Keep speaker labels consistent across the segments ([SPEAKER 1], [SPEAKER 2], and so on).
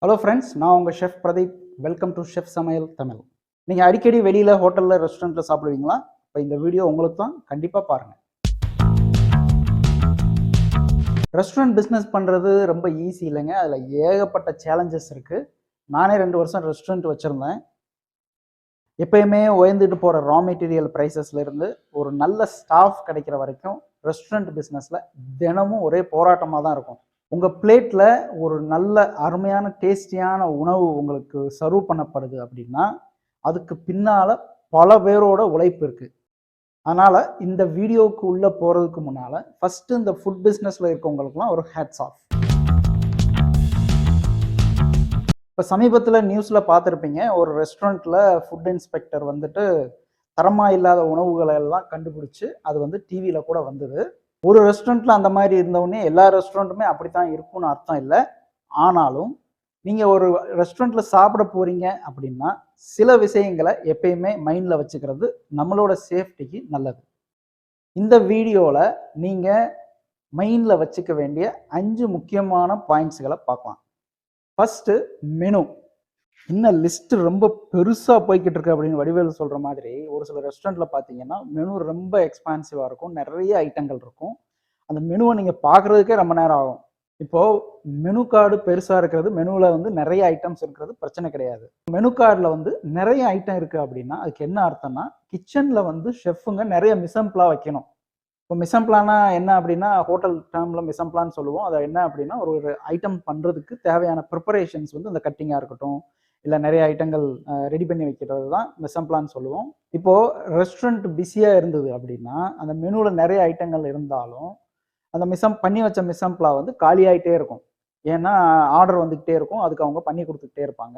[SPEAKER 1] Hello friends, நான் உங்கள் chef Pradeep. Welcome to chef சமையல் தமிழ். நீங்கள் அடிக்கடி வெளியில் ஹோட்டலில் ரெஸ்டாரண்ட்டில் சாப்பிடுவீங்களா? இப்போ இந்த வீடியோ உங்களுக்கு தான், கண்டிப்பாக பாருங்கள். ரெஸ்டாரண்ட் பிஸ்னஸ் பண்ணுறது ரொம்ப ஈஸி இல்லைங்க. அதில் ஏகப்பட்ட சேலஞ்சஸ் இருக்குது. நானே 2 வருஷம் ரெஸ்டாரண்ட் வச்சுருந்தேன். எப்பயுமே உயர்ந்துட்டு போகிற ரா மெட்டீரியல் ப்ரைஸஸ்லேருந்து ஒரு நல்ல ஸ்டாஃப் கிடைக்கிற வரைக்கும் ரெஸ்டாரண்ட் பிஸ்னஸில் தினமும் ஒரே போராட்டமாக தான் இருக்கும். உங்கள் பிளேட்டில் ஒரு நல்ல அருமையான டேஸ்டியான உணவு உங்களுக்கு சர்வ் பண்ணப்படுது அப்படின்னா அதுக்கு பின்னால் பல பேரோட உழைப்பு இருக்குது. அதனால் இந்த வீடியோவுக்கு உள்ளே போகிறதுக்கு முன்னால் ஃபஸ்ட்டு இந்த ஃபுட் பிஸ்னஸில் இருக்கவங்களுக்குலாம் ஒரு ஹேட்ஸ் ஆஃப். இப்போ சமீபத்தில் நியூஸில் பார்த்துருப்பீங்க, ஒரு ரெஸ்டாரண்ட்டில் ஃபுட் இன்ஸ்பெக்டர் வந்துட்டு தரமாக இல்லாத உணவுகளை எல்லாம் கண்டுபிடிச்சி அது வந்து டிவியில் கூட வந்தது. ஒரு ரெஸ்டாரண்ட்ல அந்த மாதிரி இருந்தவுடனே எல்லா ரெஸ்டாரண்ட்டுமே அப்படித்தான் இருக்கும்னு அர்த்தம் இல்லை. ஆனாலும் நீங்கள் ஒரு ரெஸ்டாரண்ட்ல சாப்பிட போறீங்க அப்படின்னா சில விஷயங்களை எப்பயுமே மைண்டில் வச்சுக்கிறது நம்மளோட சேஃப்டிக்கு நல்லது. இந்த வீடியோவில் நீங்கள் மைண்டில் வச்சுக்க வேண்டிய 5 முக்கியமான பாயிண்ட்ஸ்களை பார்க்கலாம். First, menu. இன்னும் லிஸ்ட் ரொம்ப பெருசாக போய்கிட்டு இருக்கு அப்படின்னு வடிவேல் சொல்கிற மாதிரி ஒரு சில ரெஸ்டாரண்ட்டில் பார்த்தீங்கன்னா மெனு ரொம்ப எக்ஸ்பான்சிவாக இருக்கும், நிறைய ஐட்டங்கள் இருக்கும். அந்த மெனுவை நீங்கள் பார்க்குறதுக்கே ரொம்ப நேரம் ஆகும். இப்போது மெனு கார்டு பெருசாக இருக்கிறது, மெனுவில் வந்து நிறைய ஐட்டம்ஸ் இருக்கிறது பிரச்சனை கிடையாது. மெனு கார்டில் வந்து நிறைய ஐட்டம் இருக்குது அப்படின்னா அதுக்கு என்ன அர்த்தம்னா கிச்சனில் வந்து ஷெஃப்புங்க நிறைய மிசம்பிளா வைக்கணும். இப்போ மிசம்பிளானா என்ன அப்படின்னா ஹோட்டல் டேர்மில் மிசம்பிளான்னு சொல்லுவோம். அதை என்ன அப்படின்னா ஒரு ஐட்டம் பண்ணுறதுக்கு தேவையான ப்ரிப்பரேஷன்ஸ் வந்து அந்த கட்டிங்காக இருக்கட்டும், இல்லை நிறைய ஐட்டங்கள் ரெடி பண்ணி வைக்கிறது தான் மிசம்பிளான்னு சொல்லுவோம். இப்போது ரெஸ்டாரண்ட் பிஸியாக இருந்தது அப்படின்னா அந்த மெனுவில் நிறைய ஐட்டங்கள் இருந்தாலும் அந்த பண்ணி வச்ச மிசம்பிளா வந்து காலியாகிட்டே இருக்கும். ஏன்னா ஆர்டர் வந்துக்கிட்டே இருக்கும், அதுக்கு அவங்க பண்ணி கொடுத்துக்கிட்டே இருப்பாங்க.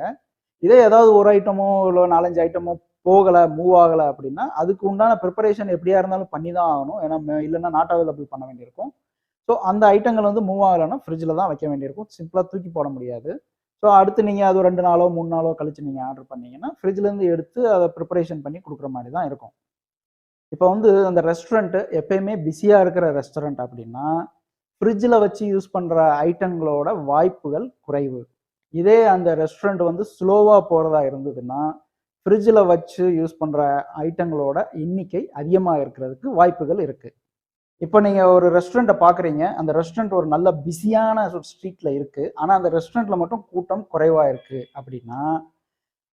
[SPEAKER 1] இதே ஏதாவது ஒரு ஐட்டமோ இல்லை 4-5 ஐட்டமோ போகலை, மூவ் ஆகலை அப்படின்னா அதுக்கு உண்டான ப்ரிப்பரேஷன் எப்படியா இருந்தாலும் பண்ணி தான் ஆகணும். ஏன்னா இல்லைன்னா நாட் அவைலபிள் பண்ண வேண்டியிருக்கும். ஸோ அந்த ஐட்டங்கள் வந்து மூவ் ஆகலைன்னா ஃப்ரிட்ஜில் தான் வைக்க வேண்டியிருக்கும், சிம்பிளாக தூக்கி போட முடியாது. ஸோ அடுத்து நீங்கள் அது 2 நாளோ 3 நாளோ கழிச்சு நீங்கள் ஆர்டர் பண்ணீங்கன்னா ஃப்ரிட்ஜ்லேருந்து எடுத்து அதை ப்ரிப்பரேஷன் பண்ணி கொடுக்குற மாதிரி தான் இருக்கும். இப்போ வந்து அந்த ரெஸ்டாரண்ட்டு எப்பயுமே பிஸியாக இருக்கிற ரெஸ்டாரண்ட் அப்படின்னா ஃப்ரிட்ஜில் வச்சு யூஸ் பண்ணுற ஐட்டங்களோட வாய்ப்புகள் குறைவு. இதே அந்த ரெஸ்டாரண்ட் வந்து ஸ்லோவாக போகிறதா இருந்ததுன்னா ஃப்ரிட்ஜில் வச்சு யூஸ் பண்ணுற ஐட்டங்களோட எண்ணிக்கை அதிகமாக இருக்கிறதுக்கு வாய்ப்புகள் இருக்குது. இப்போ நீங்கள் ஒரு ரெஸ்டாரண்ட்டை பார்க்குறீங்க, அந்த ரெஸ்டாரண்ட் ஒரு நல்ல பிஸியான ஸ்ட்ரீட்டில் இருக்குது, ஆனால் அந்த ரெஸ்டாரண்ட்டில் மட்டும் கூட்டம் குறைவாக இருக்குது அப்படின்னா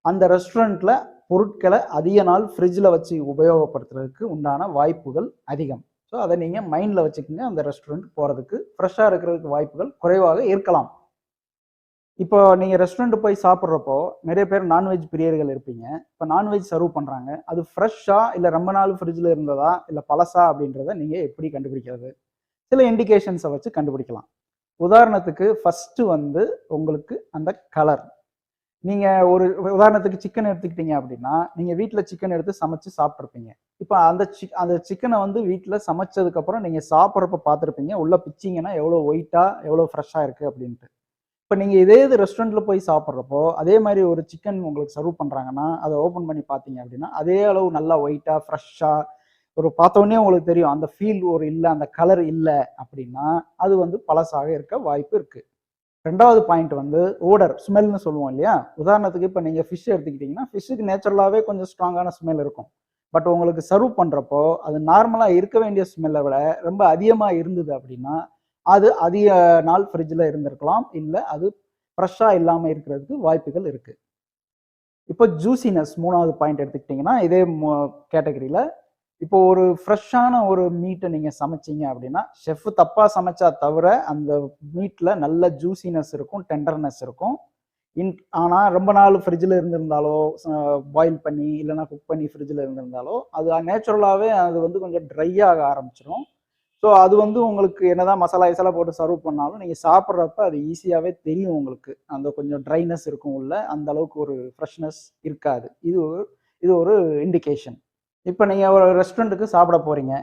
[SPEAKER 1] அந்த ரெஸ்டாரண்ட்டில் பொருட்களை அதிக நாள் ஃப்ரிட்ஜில் வச்சு உபயோகப்படுத்துறதுக்கு உண்டான வாய்ப்புகள் அதிகம். ஸோ அதை நீங்கள் மைண்டில் வச்சுக்கோங்க. அந்த ரெஸ்டாரண்ட் போகிறதுக்கு ஃப்ரெஷ்ஷாக இருக்கிறதுக்கு வாய்ப்புகள் குறைவாக இருக்கலாம். இப்போ நீங்கள் ரெஸ்டாரண்ட் போய் சாப்பிட்றப்போ நிறைய பேர் நான்வெஜ் பிரியர்கள் இருப்பீங்க. இப்போ நான்வெஜ் சர்வ் பண்ணுறாங்க, அது ஃப்ரெஷ்ஷாக இல்லை ரொம்ப நாள் ஃப்ரிட்ஜில் இருந்ததா இல்லை பழசா அப்படின்றத நீங்கள் எப்படி கண்டுபிடிக்கிறது? சில இண்டிகேஷன்ஸை வச்சு கண்டுபிடிக்கலாம். உதாரணத்துக்கு ஃபஸ்ட்டு வந்து உங்களுக்கு அந்த கலர். நீங்கள் ஒரு உதாரணத்துக்கு சிக்கன் எடுத்துக்கிட்டீங்க அப்படின்னா நீங்கள் வீட்டில் சிக்கன் எடுத்து சமைச்சு சாப்பிட்ருப்பீங்க. இப்போ அந்த சிக்கனை வந்து வீட்டில் சமைச்சதுக்கப்புறம் நீங்கள் சாப்பிட்றப்ப பார்த்துருப்பீங்க, உள்ளே பிச்சிங்கன்னா எவ்வளோ ஒயிட்டாக எவ்வளோ ஃப்ரெஷ்ஷாக இருக்குது அப்படின்ட்டு. இப்போ நீங்கள் இதே இது ரெஸ்டாரண்ட்டில் போய் சாப்பிட்றப்போ அதே மாதிரி ஒரு சிக்கன் உங்களுக்கு சர்வ் பண்ணுறாங்கன்னா அதை ஓப்பன் பண்ணி பார்த்தீங்க அப்படின்னா அதே அளவு நல்லா ஒயிட்டாக ஃப்ரெஷ்ஷாக ஒரு பார்த்தோன்னே உங்களுக்கு தெரியும் அந்த ஃபீல் ஒரு இல்லை, அந்த கலர் இல்லை அப்படின்னா அது வந்து பழசாக இருக்க வாய்ப்பு இருக்குது. 2வது பாயிண்ட் வந்து ஓடர், ஸ்மெல்னு சொல்லுவோம் இல்லையா? உதாரணத்துக்கு இப்போ நீங்கள் ஃபிஷ் எடுத்துக்கிட்டிங்கன்னா ஃபிஷ்ஷுக்கு நேச்சுரலாகவே கொஞ்சம் ஸ்ட்ராங்கான ஸ்மெல் இருக்கும். பட் உங்களுக்கு சர்வ் பண்ணுறப்போ அது நார்மலாக இருக்க வேண்டிய ஸ்மெல்லை விட ரொம்ப அதிகமாக இருந்தது அப்படின்னா அது அதிக நாள் ஃப்ரிட்ஜில் இருந்திருக்கலாம், இல்லை அது ஃப்ரெஷ்ஷாக இல்லாமல் இருக்கிறதுக்கு வாய்ப்புகள் இருக்குது. இப்போ ஜூசினஸ் 3வது பாயிண்ட் எடுத்துக்கிட்டிங்கன்னா இதே கேட்டகரியில் இப்போ ஒரு ஃப்ரெஷ்ஷான ஒரு மீட்டை நீங்கள் சமைச்சிங்க அப்படின்னா ஷெஃப் தப்பாக சமைச்சா தவிர அந்த மீட்டில் நல்ல ஜூசினஸ் இருக்கும், டெண்டர்னஸ் இருக்கும். ஆனால் ரொம்ப நாள் ஃப்ரிட்ஜில் இருந்திருந்தாலோ பாயில் பண்ணி இல்லைனா குக் பண்ணி ஃப்ரிட்ஜில் இருந்திருந்தாலோ அது நேச்சுரலாகவே அது வந்து கொஞ்சம் ட்ரை ஆக ஆரம்பிச்சிடும். ஸோ அது வந்து உங்களுக்கு என்னதான் மசாலா கிசாலா போட்டு சர்வ் பண்ணாலும் நீங்கள் சாப்பிட்றப்ப அது ஈஸியாகவே தெரியும் உங்களுக்கு. அந்த கொஞ்சம் ட்ரைனஸ் இருக்கும் உள்ள, அந்த அளவுக்கு ஒரு ஃப்ரெஷ்னஸ் இருக்காது. இது ஒரு இண்டிகேஷன். இப்போ நீங்கள் ஒரு ரெஸ்டாரண்ட்டுக்கு சாப்பிட போகிறீங்க,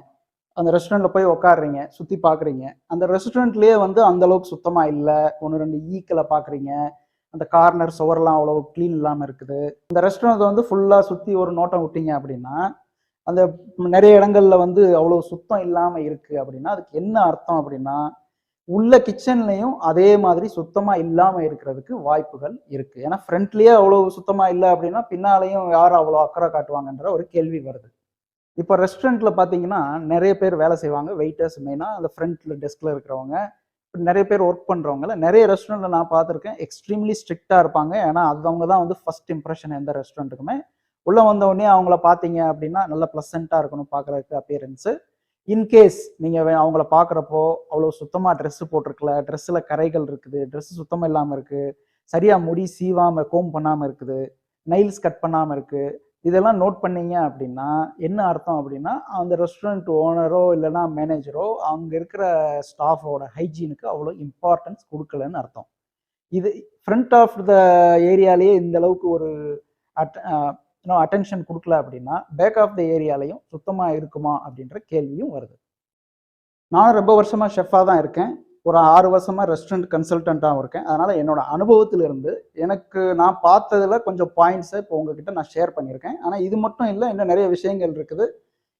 [SPEAKER 1] அந்த ரெஸ்டாரண்ட்டில் போய் உட்காடுறீங்க, சுற்றி பார்க்குறீங்க, அந்த ரெஸ்டாரண்ட்லேயே வந்து அந்தளவுக்கு சுத்தமாக இல்லை, 1-2 ஈக்களை பார்க்குறீங்க, அந்த கார்னர் சுவரெல்லாம் அவ்வளோ க்ளீன் இல்லாமல் இருக்குது. அந்த ரெஸ்டாரண்ட்டை வந்து ஃபுல்லாக சுற்றி ஒரு நோட்டம் விட்டீங்க அப்படின்னா அந்த நிறைய இடங்கள்ல வந்து அவ்வளோ சுத்தம் இல்லாமல் இருக்குது அப்படின்னா அதுக்கு என்ன அர்த்தம் அப்படின்னா உள்ள கிச்சன்லயும் அதே மாதிரி சுத்தமா இல்லாம இருக்கிறதுக்கு வாய்ப்புகள் இருக்கு. ஏன்னா ஃப்ரண்ட்லயே அவ்வளவு சுத்தமா இல்ல அப்படின்னா பின்னாலையும் யார் அவ்வளோ அக்கறை காட்டுவாங்கன்ற ஒரு கேள்வி வருது. இப்போ ரெஸ்டாரண்ட்ல பார்த்தீங்கன்னா, நெறைய பேர் வேலை செய்வாங்க. வெயிட்டர்ஸ் மெயினா அந்த ஃப்ரண்ட்ல டெஸ்க்ல இருக்கிறவங்க. நெறைய பேர் ஒர்க் பண்றவங்கல நெறைய ரெஸ்டாரண்ட்ல நான் பார்த்துருக்கேன். எக்ஸ்ட்ரீம்லி ஸ்ட்ரிக்ட்டா இருப்பாங்க. ஏன்னா அவங்க தான் வந்து ஃபர்ஸ்ட் இம்ப்ரஷன் எந்த ரெஸ்டாரண்ட்டுக்குமே. உள்ள வந்த உடனே அவங்கள பார்த்தீங்க அப்படின்னா, நல்ல ப்ளசன்ட்டா இருக்கணும் பார்க்கறதுக்கு அப்பியரன்ஸ். இன்கேஸ் நீங்க அவங்கள பார்க்குறப்போ, அவ்வளோ சுத்தமா ட்ரெஸ் போட்டிருக்கல, ட்ரெஸ்ல கரைகள் இருக்குது, ட்ரெஸ் சுத்தமா இல்லாம இருக்கு, சரியா முடி சீவாம கோம்ப் பண்ணாம இருக்குது, நெயில்ஸ் கட் பண்ணாம இருக்கு. இதெல்லாம் நோட் பண்ணீங்க அப்படின்னா, என்ன அர்த்தம் அப்படின்னா, அந்த ரெஸ்டாரண்ட் ஓனரோ இல்லன்னா மேனேஜரோ அங்க இருக்கிற ஸ்டாஃபோட ஹைஜீனுக்கு அவ்வளோ இம்பார்ட்டன்ஸ் குடுக்கலன்னு அர்த்தம். இது ஃப்ரண்ட் ஆஃப் த ஏரியாலயே இந்த அளவுக்கு ஒரு அட் அ அட்டென்ஷன் குடுக்கல அப்படின்னா, பேக் ஆஃப் த ஏரியாலயும் சுத்தமா இருக்குமா அப்படின்ற கேள்வியும் வருது. நான் ரொம்ப வருஷமா ஷெஃப்பா தான் இருக்கேன். ஒரு 6 வருஷமா ரெஸ்டாரண்ட் கன்சல்டன்ட்டாவும் இருக்கேன். அதனால என்னோட அனுபவத்திலிருந்து எனக்கு நான் பார்த்ததுல கொஞ்சம் பாயிண்ட்ஸ இப்போ உங்ககிட்ட நான் ஷேர் பண்ணியிருக்கேன். ஆனா இது மட்டும் இல்ல, இன்னும் நெறைய விஷயங்கள் இருக்குது.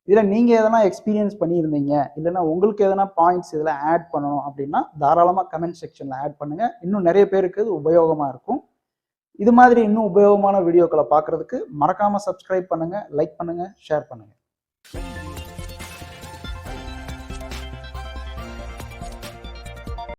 [SPEAKER 1] இதுல நீங்க எதனா எக்ஸ்பீரியன்ஸ் பண்ணியிருந்தீங்க, இல்லன்னா உங்களுக்கு எதனா பாயிண்ட்ஸ் இதுல ஆட் பண்ணணும் அப்படின்னா, தாராளமா கமெண்ட் செக்ஷன்ல ஆட் பண்ணுங்க. இன்னும் நெறைய பேருக்கு இது உபயோகமா இருக்கும். இது மாதிரி இன்னும் உபயோகமான வீடியோக்கள பார்க்கறதுக்கு மறக்காம சப்ஸ்கிரைப் பண்ணுங்க, லைக் பண்ணுங்க, ஷேர் பண்ணுங்க.